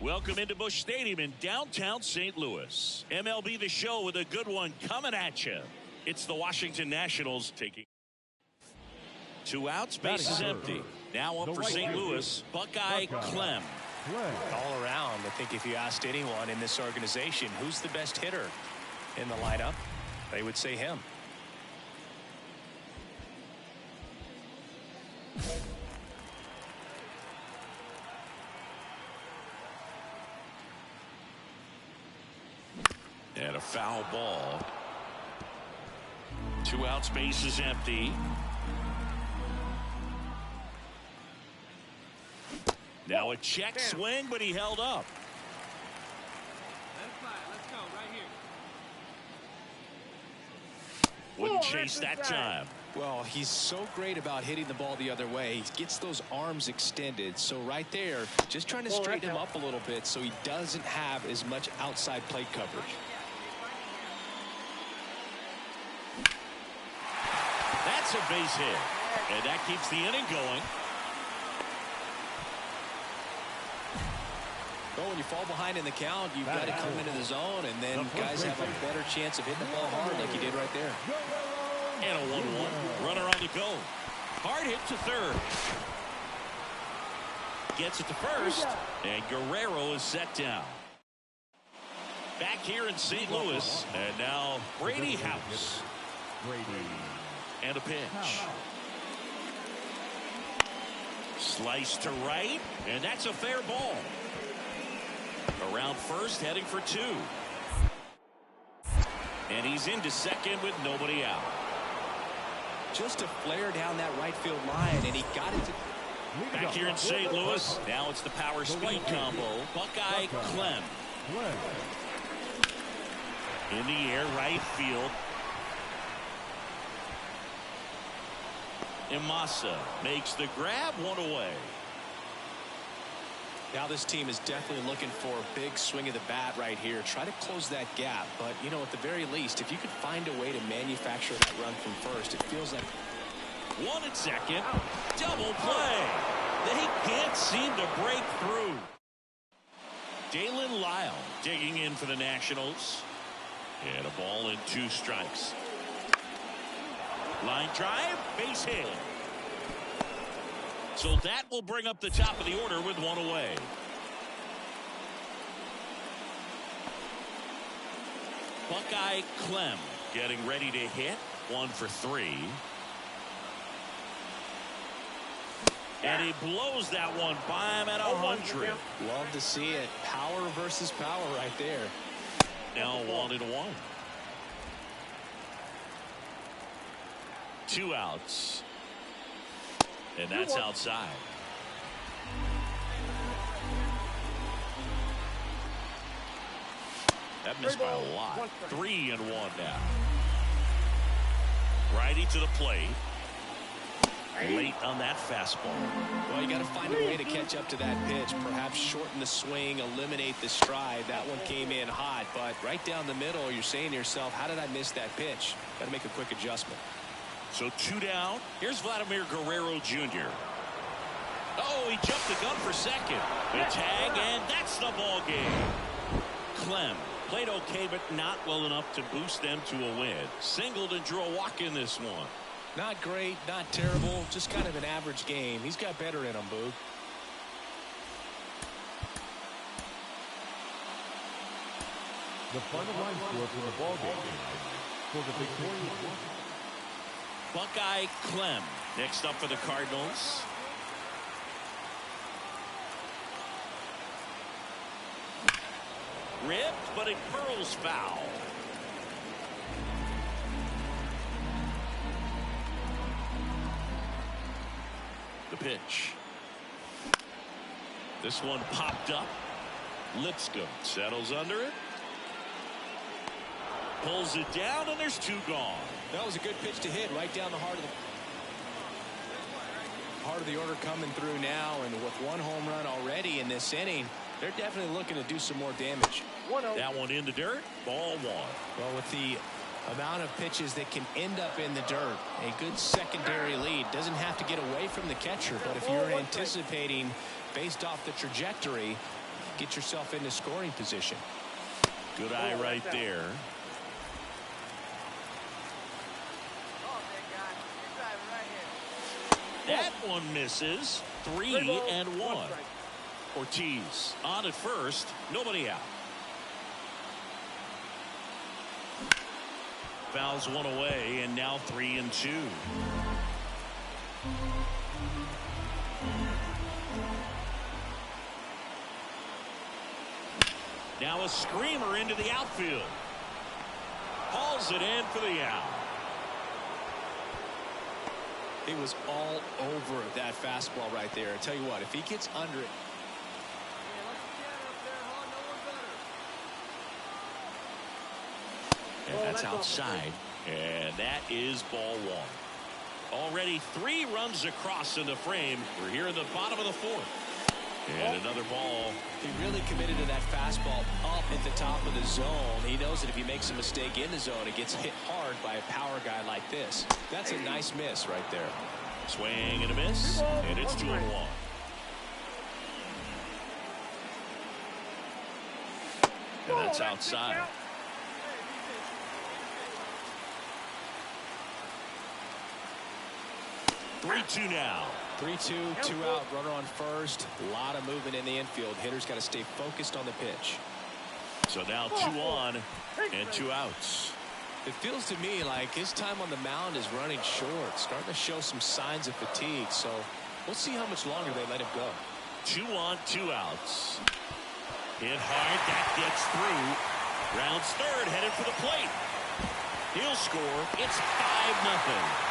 Welcome into Busch Stadium in downtown St. Louis. MLB The Show with a good one coming at you. It's the Washington Nationals taking 2 outs, bases empty. Now up for St. Louis, Buckeye Clem. All around, I think if you asked anyone in this organization who's the best hitter in the lineup, they would say him. And a foul ball. 2 outs, bases empty. Now a check swing, but he held up. Let's go right here. Wouldn't chase that time. Well, he's so great about hitting the ball the other way. He gets those arms extended. So right there, just trying to straighten him up a little bit so he doesn't have as much outside plate coverage. That's a base hit. And that keeps the inning going. Well, when you fall behind in the count, you've got to come into the zone, and then guys have a better chance of hitting the ball hard like he did right there. And a 1-1. Runner on the go. Hard hit to third. Gets it to first. And Guerrero is set down. Back here in St. Louis. And now Brady House. And a pitch. Slice to right. And that's a fair ball. Around first, heading for 2. And he's into second with nobody out. Just a flare down that right field line, and he got it to... Back here in St. Louis, now it's the power speed combo. Buckeye Clem. In the air, right field. Imasa makes the grab, 1 away. Now this team is definitely looking for a big swing of the bat right here. Try to close that gap. But, you know, at the very least, if you could find a way to manufacture that run from first, it feels like... 1 at second. Double play. They can't seem to break through. Dalen Lyle digging in for the Nationals. And a ball and 2 strikes. Line drive, base hit. So that will bring up the top of the order with 1 away. Buckeye Clem getting ready to hit. 1 for 3. And he blows that one by him at 100. Love to see it. Power versus power right there. Now 1-1. 2 outs. And that's outside. That missed by a lot. 3-1 now. Righty to the plate. Late on that fastball. Well, you got to find a way to catch up to that pitch. Perhaps shorten the swing, eliminate the stride. That one came in hot, but right down the middle, you're saying to yourself, how did I miss that pitch? Got to make a quick adjustment. So 2 down. Here's Vladimir Guerrero Jr. Oh, he jumped the gun for second. The tag, and that's the ball game. Clem played okay, but not well enough to boost them to a win. Singled and drew a walk in this one. Not great, not terrible, just kind of an average game. He's got better in him, Boog. The final line score for the ball game for the victorious Buckeye Clem next up for the Cardinals. Ripped, but it curls foul. The pitch. This one popped up. Lipscomb settles under it. Pulls it down, and there's 2 gone. That was a good pitch to hit right down the heart of the order coming through now, and with 1 home run already in this inning, they're definitely looking to do some more damage. That one in the dirt. Ball 1. Well, with the amount of pitches that can end up in the dirt, a good secondary lead doesn't have to get away from the catcher, but if you're anticipating based off the trajectory, get yourself into scoring position. Good eye right there. That one misses. 3-1. Ortiz on at first. Nobody out. Fouls one away, and now 3-2. Now a screamer into the outfield. Hauls it in for the out. He was all over that fastball right there. I tell you what, if he gets under it. And that's outside. And that is ball one. Already 3 runs across in the frame. We're here in the bottom of the 4th. And another ball. He really committed to that fastball up at the top of the zone. He knows that if he makes a mistake in the zone, it gets hit hard by a power guy like this. That's a nice miss right there. Swing and a miss. And it's 2-1. And that's outside. Three-two now. 3-2, 2 out, runner on first. A lot of movement in the infield. Hitter's got to stay focused on the pitch. So now 2 on and 2 outs. It feels to me like his time on the mound is running short, starting to show some signs of fatigue. So we'll see how much longer they let him go. 2 on, 2 outs. Hit hard. That gets through. Rounds third, headed for the plate. He'll score. It's 5-0.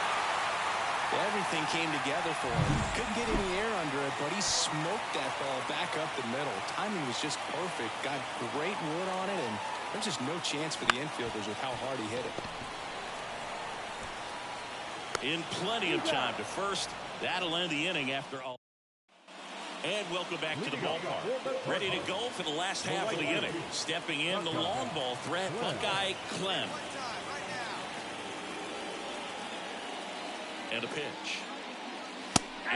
Everything came together for him. Couldn't get any air under it, but he smoked that ball back up the middle. Timing was just perfect. Got great wood on it, and there's just no chance for the infielders with how hard he hit it. In plenty of time to first. That'll end the inning after all. And welcome back to the ballpark. Ready to go for the last half of the inning. Stepping in, the long ball threat, Buckeye Clem. And a pitch.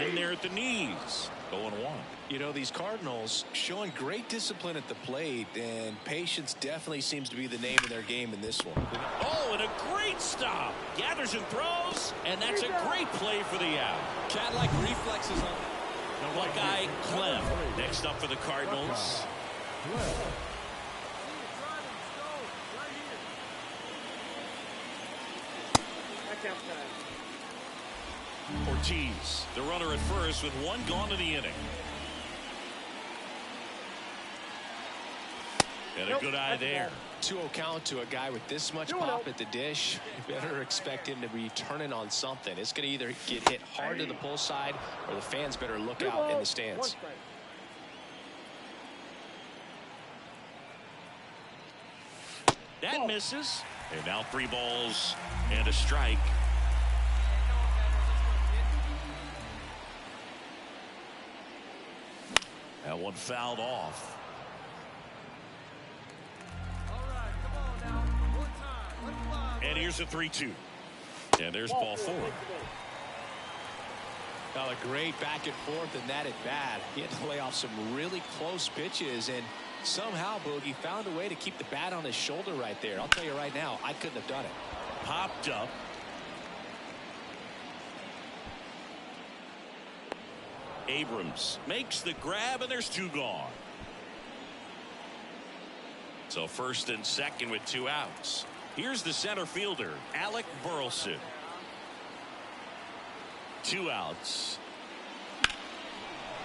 In there at the knees. 0-1. You know, these Cardinals showing great discipline at the plate, and patience definitely seems to be the name of their game in this one. Oh, and a great stop. Gathers and throws, and that's a great play for the out. Cat-like reflexes on Buckeye Clem. Next up for the Cardinals. Ortiz, the runner at first with 1 gone in the inning. And a good eye there. 2-0 count to a guy with this much pop at the dish. You better expect him to be turning on something. It's going to either get hit hard to the pull side, or the fans better look out in the stands. That misses. And now 3 balls and a strike. That one fouled off. And here's a 3-2. And there's ball 4. Now a great back and forth, and that at bat. He had to lay off some really close pitches, and somehow Boogie found a way to keep the bat on his shoulder right there. I'll tell you right now, I couldn't have done it. Popped up. Abrams makes the grab, and there's 2 gone. So first and second with 2 outs. Here's the center fielder, Alec Burleson. 2 outs.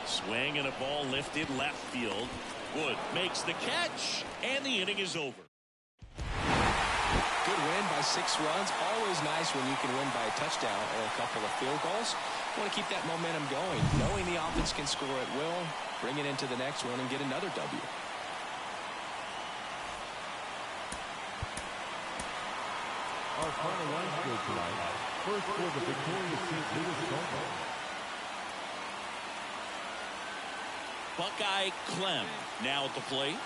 Swing and a ball lifted left field. Wood makes the catch, and the inning is over. Good win by 6 runs. Always nice when you can win by a touchdown or a couple of field goals. Want to keep that momentum going, knowing the offense can score at will, bring it into the next one and get another W. Our final line score tonight. First for the victorious St. Louis Cardinals. Buckeye Clem now at the plate.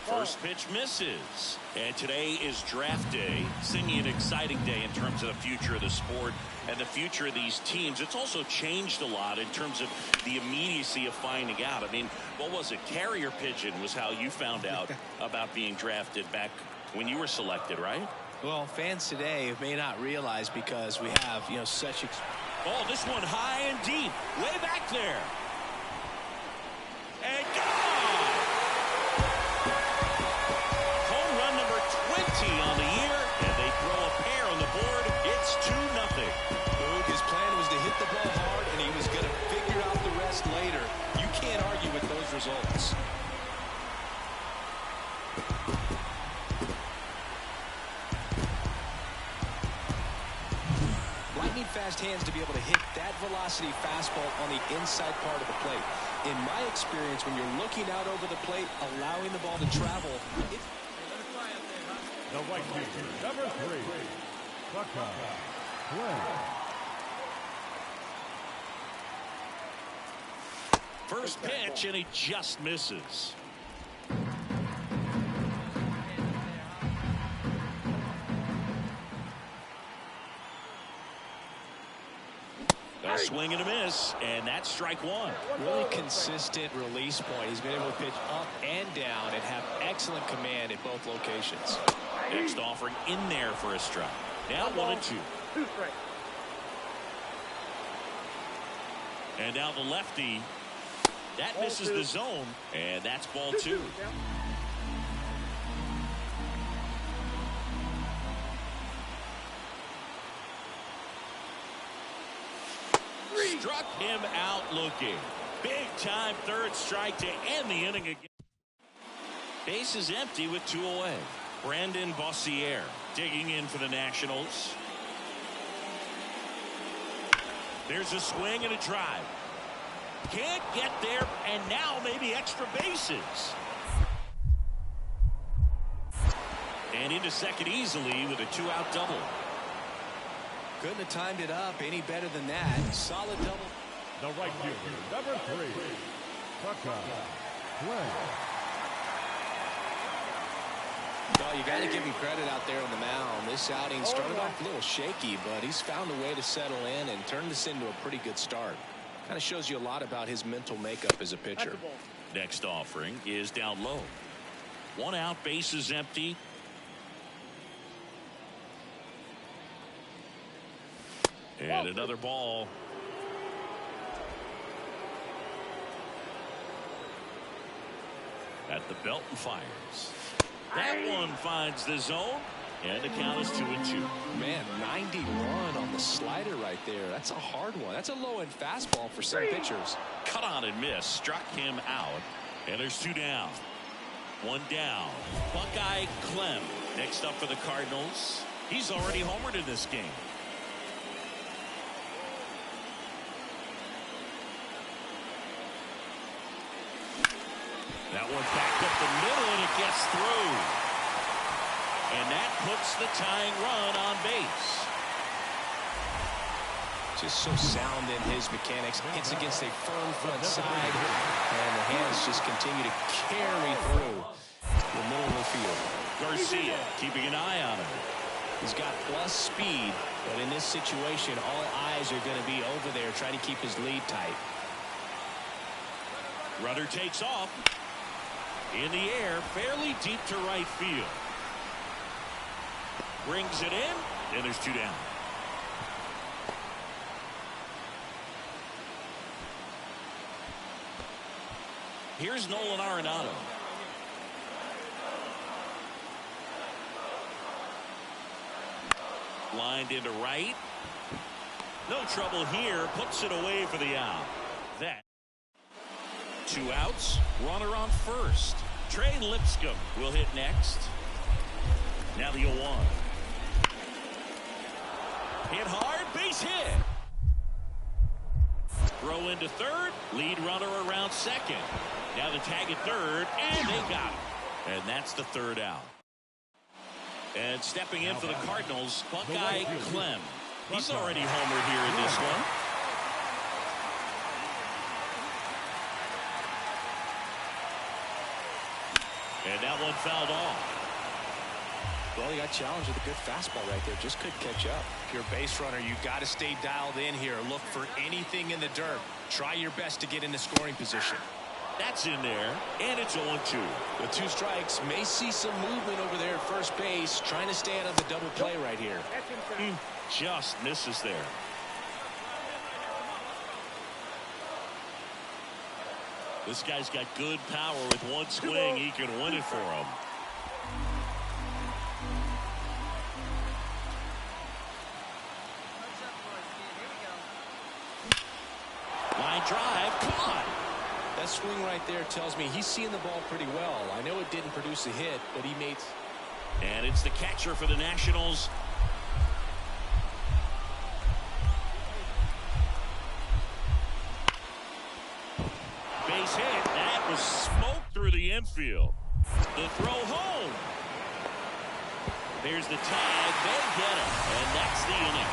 First pitch misses. And today is draft day. Seemingly an exciting day in terms of the future of the sport and the future of these teams. It's also changed a lot in terms of the immediacy of finding out. I mean, what was it? Carrier pigeon was how you found out about being drafted back when you were selected, right? Well, fans today may not realize because we have, such. Oh, this one high and deep, way back there. And gone! Home run number 20 on the year, and they throw a pair on the board. It's 2-0. His plan was to hit the ball hard, and he was going to figure out the rest later. You can't argue with those results. Fast hands to be able to hit that velocity fastball on the inside part of the plate. In my experience, when you're looking out over the plate, allowing the ball to travel. The right fielder, number 3, Buckeye, Clem. First pitch, and he just misses. A swing and a miss, and that's strike one. Really consistent release point. He's been able to pitch up and down and have excellent command at both locations. Next offering in there for a strike. Now 1-2. And now the lefty. That misses the zone, and that's ball 2. Struck him out looking. Big time third strike to end the inning again. Base is empty with 2 away. Brandon Bossier digging in for the Nationals. There's a swing and a drive. Can't get there, and now maybe extra bases. And into second easily with a 2-out double. Couldn't have timed it up any better than that. Solid double. The right fielder, number 3, Buckeye, Clem. Well, you got to give him credit out there on the mound. This outing started off a little shaky, but he's found a way to settle in and turn this into a pretty good start. Kind of shows you a lot about his mental makeup as a pitcher. Next offering is down low. 1 out, base is empty. And another ball. At the belt and fires. That one finds the zone. And the count is 2-2. Man, 91 on the slider right there. That's a hard one. That's a low-end fastball for some pitchers. Cut on and miss. Struck him out. And there's 2 down. 1 down. Buckeye Clem next up for the Cardinals. He's already homered in this game. That one backed up the middle, and it gets through. And that puts the tying run on base. Just so sound in his mechanics. Hits against a firm front side. And the hands just continue to carry through the middle of the field. Garcia keeping an eye on him. He's got plus speed, but in this situation, all eyes are going to be over there trying to keep his lead tight. Runner takes off. In the air, fairly deep to right field. Brings it in, and there's 2 down. Here's Nolan Arenado. Lined into right. No trouble here. Puts it away for the out. That. 2 outs. Runner on first. Trey Lipscomb will hit next. Now the 0-1. Hit hard. Base hit. Throw into third. Lead runner around second. Now the tag at third. And they got him. And that's the 3rd out. And stepping in for the Cardinals, Buckeye Clem. He's already homered here in this one. And And that one fouled off. Well, he got challenged with a good fastball right there. Just couldn't catch up. If you're a base runner, you got to stay dialed in here. Look for anything in the dirt. Try your best to get in the scoring position. That's in there, and it's 0-2. With 2 strikes, may see some movement over there at first base, trying to stay out of the double play right here. Just misses there. This guy's got good power. With one swing, he can win it for him. Line drive, caught. That swing right there tells me he's seeing the ball pretty well. I know it didn't produce a hit, but he made... And it's the catcher for the Nationals. Base hit. That was smoke through the infield. The throw home. There's the tag. They get it. And that's the inning.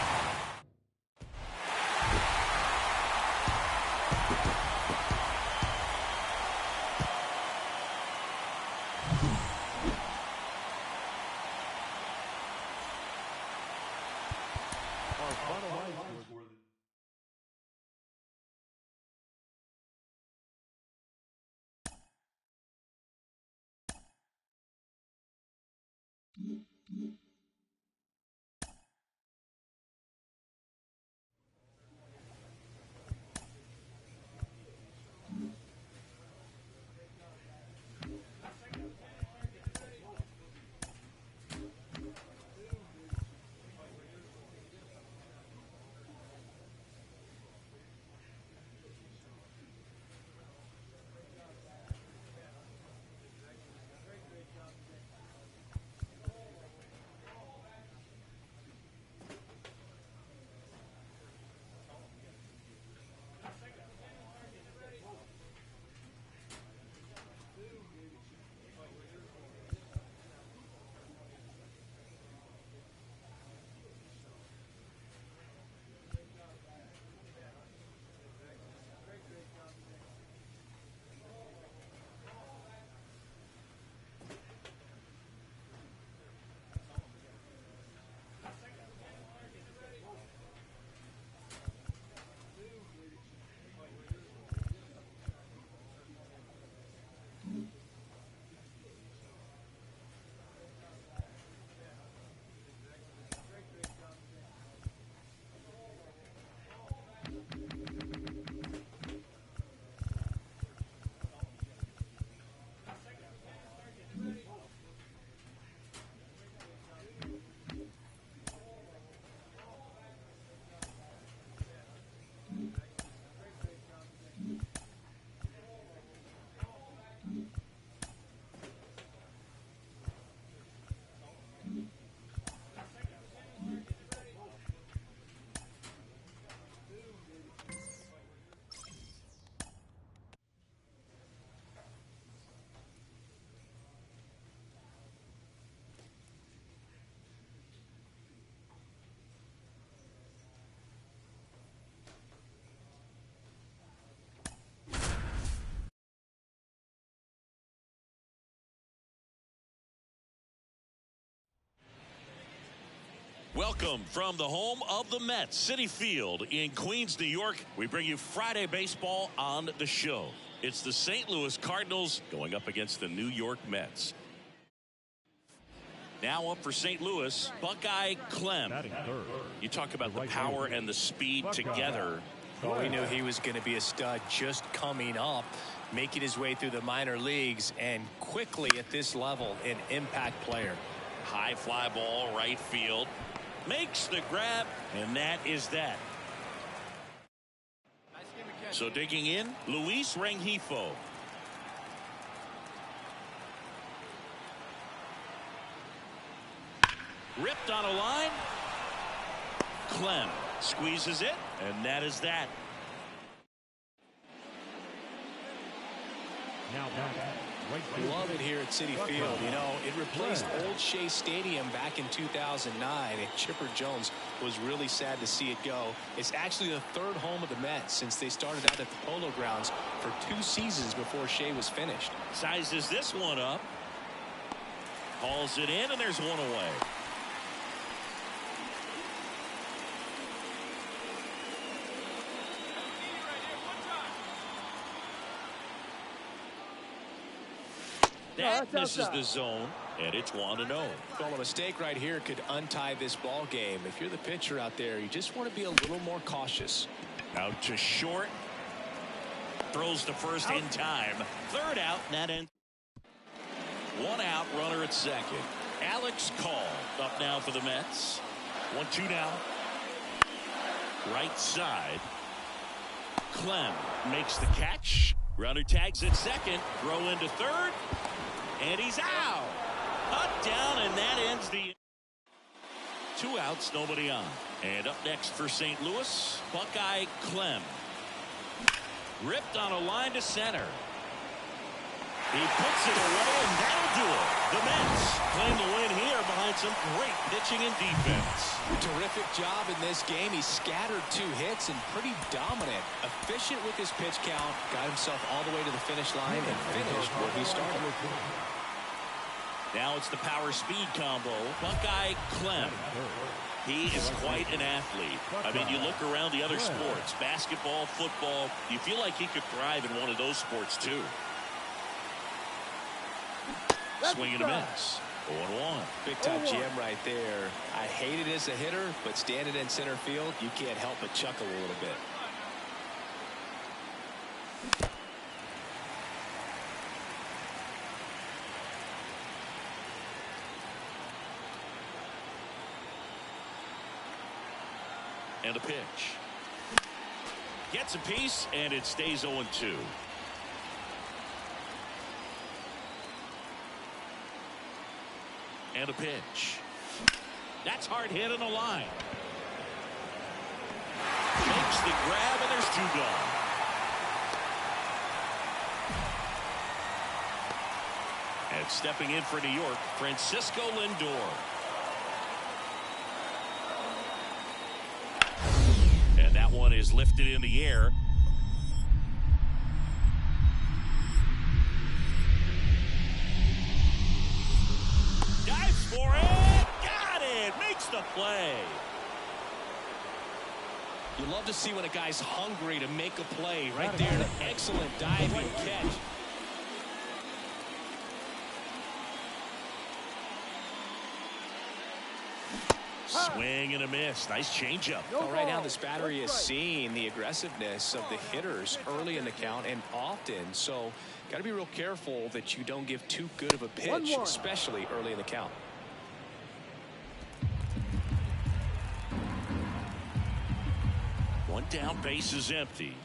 Welcome from the home of the Mets, Citi Field in Queens, New York. We bring you Friday baseball on the show. It's the St. Louis Cardinals going up against the New York Mets. Now up for St. Louis, Buckeye Clem. You talk about the power and the speed together. Well, we knew he was going to be a stud just coming up, making his way through the minor leagues, and quickly at this level, an impact player. High fly ball, right field. Makes the grab, and that is that. So digging in, Luis Rengifo. Ripped on a line. Clem squeezes it, and that is that. Now Love it here at Citi Field. You know, it replaced Old Shea Stadium back in 2009, and Chipper Jones was really sad to see it go. It's actually the third home of the Mets since they started out at the Polo Grounds for 2 seasons before Shea was finished. Sizes this one up. Calls it in, and there's one away. That misses the zone, and it's 1-0. Well, a mistake right here could untie this ball game. If you're the pitcher out there, you just want to be a little more cautious. Out to short. Throws to first in time. Third out, and that ends. One out, runner at second. Alex Call up now for the Mets. 1-2 now. Right side. Clem makes the catch. Runner tags at second. Throw into third. And he's out. Cut down, and that ends the. 2 outs, nobody on. And up next for St. Louis, Buckeye Clem. Ripped on a line to center. He puts it away, and that'll do it. The Mets claim the win here behind some great pitching and defense. Terrific job in this game. He scattered 2 hits and pretty dominant. Efficient with his pitch count. Got himself all the way to the finish line and finished where he started. Now it's the power speed combo. Buckeye Clem. He is quite an athlete. I mean, you look around the other sports, basketball, football, you feel like he could thrive in one of those sports too. Swing and a miss. 0-1. Big time gem right there. I hate it as a hitter, but standing in center field, you can't help but chuckle a little bit. And a pitch. Gets a piece, and it stays 0-2. And a pitch. That's hard hit on the line. Makes the grab, and there's 2 gone. And stepping in for New York, Francisco Lindor. And that one is lifted in the air. Dives for it. Got it. Makes the play. You love to see when a guy's hungry to make a play. Right there, an excellent diving catch. Swing and a miss. Nice changeup. Well, right now this battery is seeing the aggressiveness of the hitters early in the count and often. So got to be real careful that you don't give too good of a pitch, especially early in the count. One down, base is empty.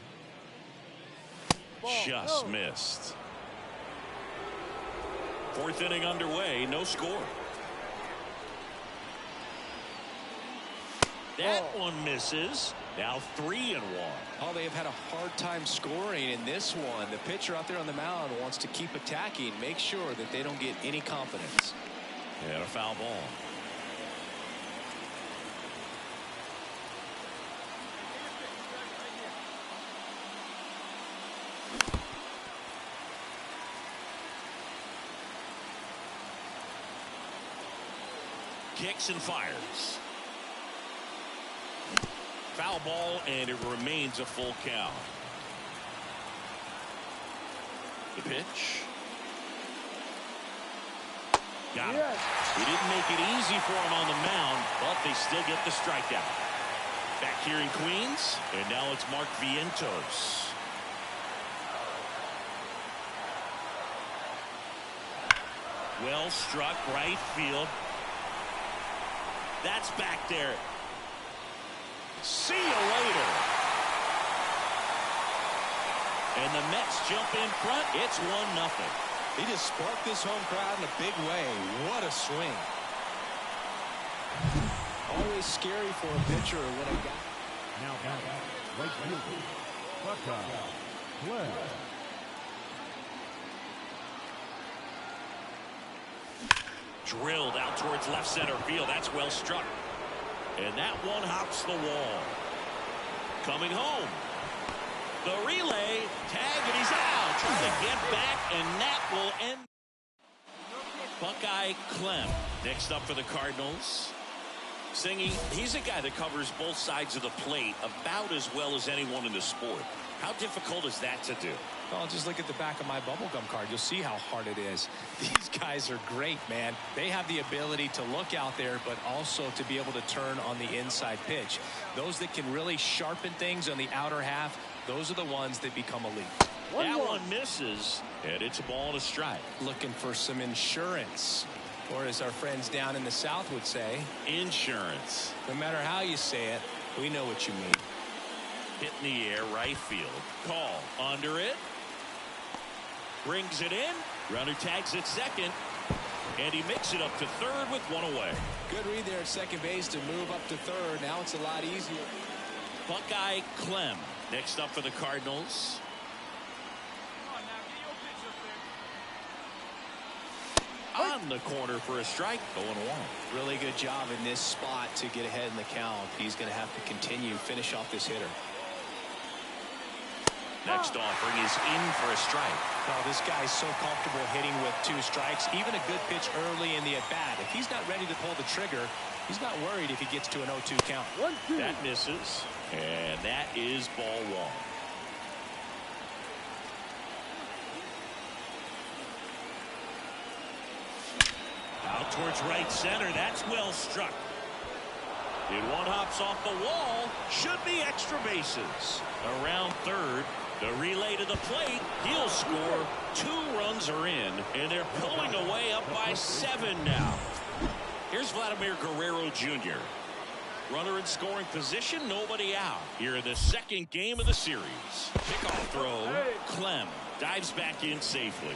Just missed. 4th inning underway, no score. That one misses. Now 3-1. Oh, they have had a hard time scoring in this one. The pitcher out there on the mound wants to keep attacking, make sure that they don't get any confidence. And a foul ball. Kicks and fires. Foul ball, and it remains a full count. The pitch. Got him. He didn't make it easy for him on the mound, but they still get the strikeout. Back here in Queens, and now it's Mark Vientos. Well struck, right field. That's back there. See you later. And the Mets jump in front. It's 1-0. He just sparked this home crowd in a big way. What a swing. Always scary for a pitcher when a guy. Now back, right field, Buckeye Clem. Drilled out towards left center field. That's well struck. And that one hops the wall. Coming home. The relay. Tag, and he's out. Trying to get back, and that will end. Buckeye Clem next up for the Cardinals. Singy, he's a guy that covers both sides of the plate about as well as anyone in the sport. How difficult is that to do? Well, just look at the back of my bubblegum card. You'll see how hard it is. These guys are great, man. They have the ability to look out there, but also to be able to turn on the inside pitch. Those that can really sharpen things on the outer half, those are the ones that become elite. That one misses, and it's a ball and a strike. Looking for some insurance, or as our friends down in the South would say, insurance. No matter how you say it, we know what you mean. Hit in the air, right field. Call under it. Brings it in. Runner tags at second. And he makes it up to third with one away. Good read there at second base to move up to third. Now it's a lot easier. Buckeye Clem next up for the Cardinals. Come on now, get your pitch up there. On the corner for a strike. 0-1. Really good job in this spot to get ahead in the count. He's going to have to continue finish off this hitter. Next offering is in for a strike. Well, this guy's so comfortable hitting with 2 strikes. Even a good pitch early in the at-bat. If he's not ready to pull the trigger, he's not worried if he gets to an 0-2 count. That misses. And that is ball 1. Out towards right center. That's well struck. And one hops off the wall. Should be extra bases. Around third. The relay to the plate. He'll score. 2 runs are in. And they're pulling away up by 7 now. Here's Vladimir Guerrero Jr. Runner in scoring position. Nobody out. Here in the second game of the series. Kickoff throw. Clem dives back in safely.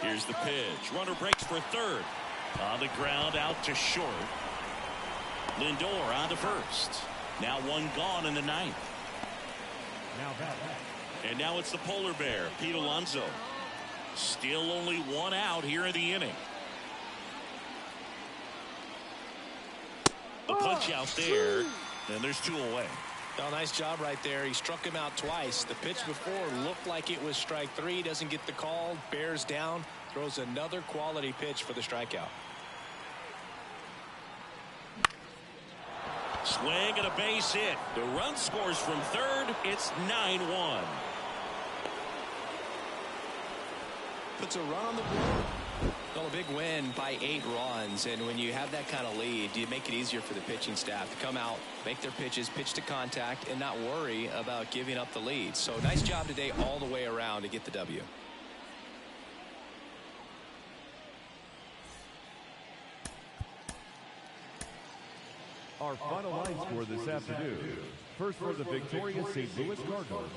Here's the pitch. Runner breaks for third. On the ground out to short. Lindor on to first. Now 1 gone in the 9th. And now it's the polar bear, Pete Alonso. Still only 1 out here in the inning. The punch out there. And there's 2 away. Oh, nice job right there. He struck him out twice. The pitch before looked like it was strike 3. Doesn't get the call. Bears down. Throws another quality pitch for the strikeout. Swing and a base hit. The run scores from third. It's 9-1. Puts a run on the board. Well, a big win by 8 runs, and when you have that kind of lead, you make it easier for the pitching staff to come out, make their pitches, pitch to contact, and not worry about giving up the lead. So nice job today all the way around to get the W. Our final line score this afternoon. First for the victorious St. Louis Cardinals.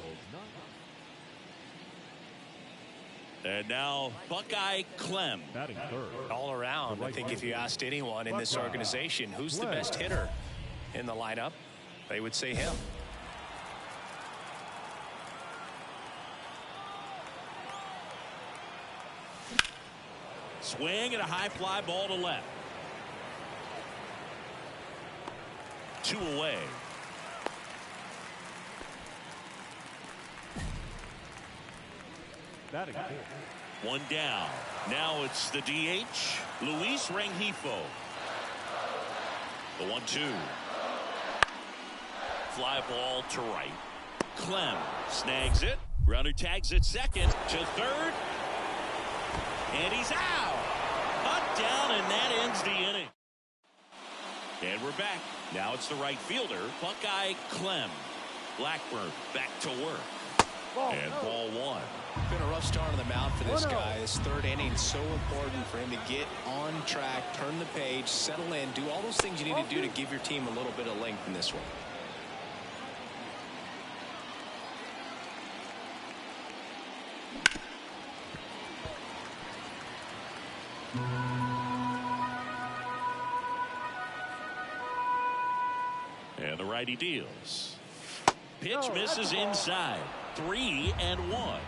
And now Buckeye Clem. Batting third. All around, I think if you asked anyone in this organization who's the best hitter in the lineup, they would say him. Swing and a high fly ball to left. 2 away. Batting fourth. 1 down. Now it's the DH, Luis Rengifo. The 1-2. Fly ball to right. Clem snags it. Runner tags at second to third. And he's out. Up, down, and that ends the inning. And we're back. Now it's the right fielder, Buckeye Clem. Blackburn back to work. And ball 1. Been a rough start on the mound for this guy. This third inning so important for him to get on track, turn the page, settle in, do all those things you need to do to give your team a little bit of length in this one. And the righty deals. Pitch misses inside. 3-1.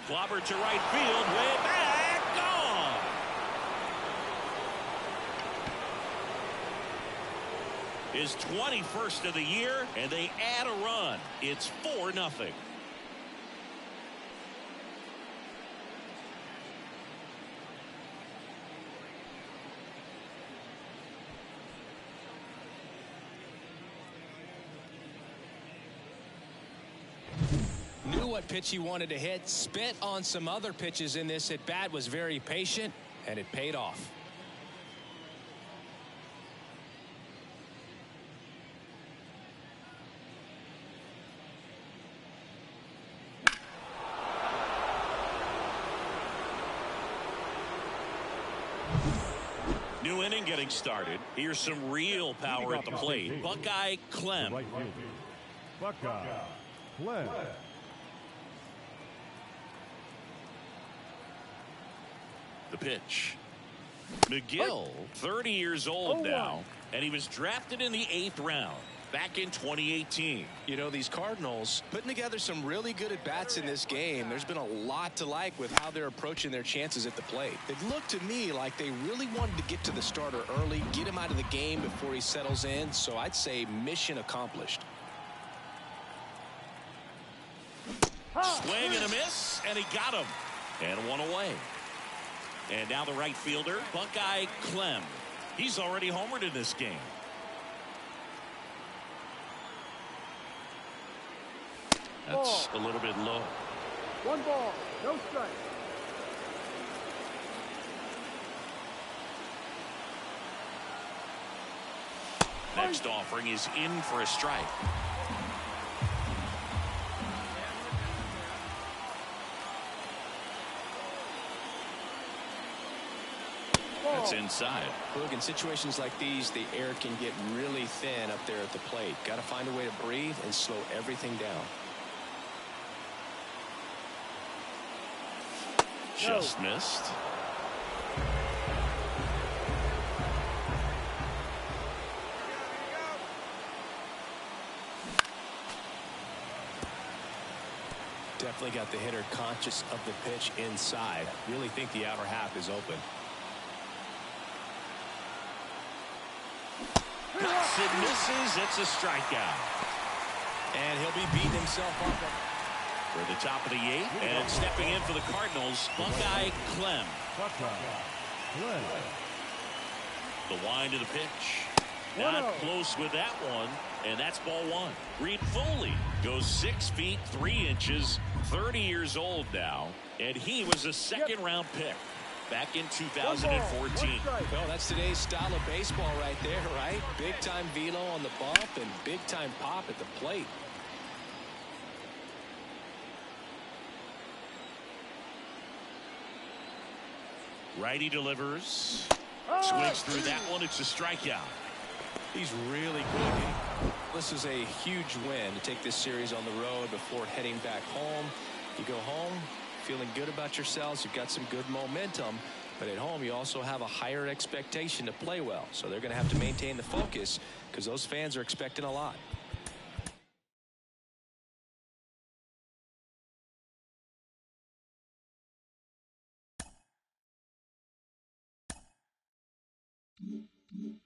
Clobber to right field. Way back. Gone. His 21st of the year, and they add a run. It's 4-0. Knew what pitch he wanted to hit, spit on some other pitches in this at bat, was very patient, and it paid off. New inning getting started. Here's some real power at the plate. Buckeye Clem. Right fielder, Buckeye Clem. The pitch. McGill, 30 years old now, and he was drafted in the 8th round back in 2018. You know, these Cardinals putting together some really good at-bats in this game. There's been a lot to like with how they're approaching their chances at the plate. It looked to me like they really wanted to get to the starter early, get him out of the game before he settles in. So I'd say mission accomplished. Swing and a miss, and he got him. And one away. And now the right fielder, Buckeye Clem. He's already homered in this game. That's a little bit low. 1 ball, no strike. Next offering is in for a strike. That's inside. Look, in situations like these, the air can get really thin up there at the plate. Got to find a way to breathe and slow everything down. Just missed. Definitely got the hitter conscious of the pitch inside. Really think the outer half is open. Cuts and misses. It's a strikeout. And he'll be beating himself up. For the top of the 8th, and stepping in for the Cardinals, Buckeye Clem. Buckeye Clem. The wind of the pitch. Not close with that one, and that's ball 1. Reed Foley goes 6 feet 3 inches, 30 years old now, and he was a second-round pick back in 2014. Well, that's today's style of baseball right there, right? Big-time velo on the bump and big-time pop at the plate. Righty delivers. Swings through that one. It's a strikeout. He's really good. This is a huge win to take this series on the road before heading back home. You go home feeling good about yourselves. You've got some good momentum. But at home, you also have a higher expectation to play well. So they're going to have to maintain the focus because those fans are expecting a lot. Mm-hmm.